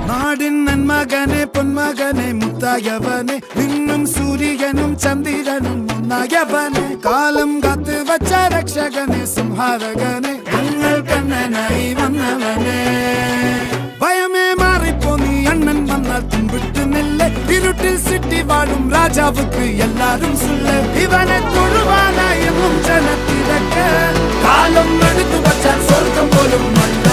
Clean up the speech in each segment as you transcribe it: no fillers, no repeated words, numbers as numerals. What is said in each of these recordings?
നാടിൻ നന്മകനെ പൊന്മകനെ മുത്തായവനെ നിന്നും സൂര്യനും ചന്ദ്രനും ഒന്നായവനെ കാലം കാത്ത് വച്ച രക്ഷകനെ സംഹാരകനെ ഞങ്ങൾ കണ്ണനായി വന്നവനെ ഭയമേ മാറിപ്പോ നീ അണ്ണൻ വന്നാൽ തുമ്പിട്ട് നെല്ല് ഇരുട്ടിൽ സിറ്റി വാഴും രാജാവുക്ക് എല്ലാരും സുല്ല് ഇവനെ തൊഴുവാനായി എന്നും ജനത്തിരക്ക് കാലം എടുത്തു വച്ചാൽ സ്വർഗം പോലും മണ്ണ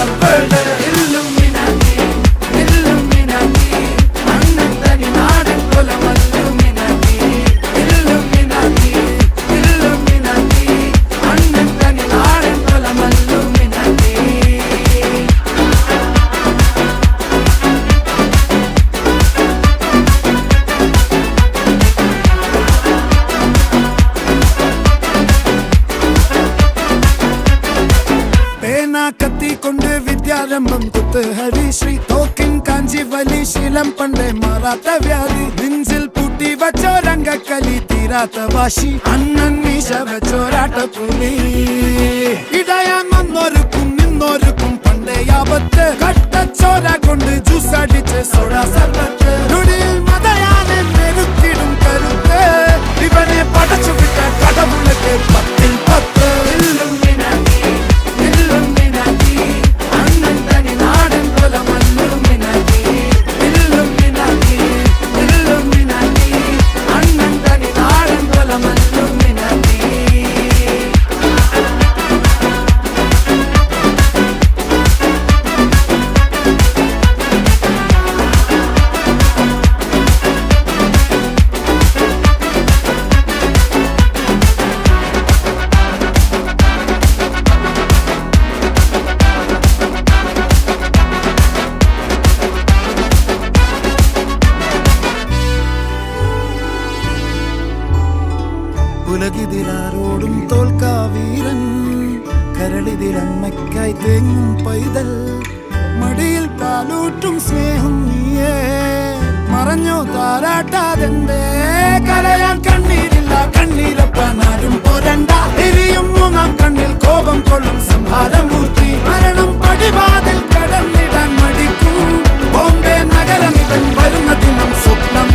കത്തിക്കൊണ്ട് വിദ്യാരംഭം കുത്ത് ഹരിശ്രീ തോക്കിൻ കാഞ്ചി വലി ശീലം പണ്ടേ മാറാത്ത വ്യാധി നെഞ്ചിൽ പൂട്ടി വച്ചോരംഗക്കലി തീരാത്ത വാശി അണ്ണൻ മീശ വെച്ചോരാട്ടപ്പുലി ഇടയാൻ വന്നോരുക്കും നിന്നോരുക്കും പണ്ടേ ആപത്ത് കട്ടച്ചോര കൊണ്ട് ജ്യൂസ് അടിച്ച് സോഡാ സർബത്ത് നുടിയിൽ മതയാനെ നെരുക്കിടും കരുത്ത് ഇവനെ പടച്ചു വിട്ട കടവുളക്ക് 10 ൽ 10 ഉലകിതിലാരോടും തോൽക്കാ വീരൻ കരളിതിലമ്മയ്ക്കായി തേങ്ങും പൈതൽ മടിയിൽ പാലൂട്ടും സ്നേഹം നീയേ മറഞ്ഞോ താരാട്ടാതെന്തേ കരയാൻ കണ്ണീരില്ല കണ്ണീരപ്പാനാരും പോരണ്ട എരിയും മൂന്നാം കണ്ണിൽ കോപം കൊള്ളും സംഹാരമൂർത്തി മരണം പടിവാതിൽ കടന്നിടാൻ മടിക്കും ബോംബെ നഗരമിതൻ വരുന്ന ദിനം സ്വപ്നം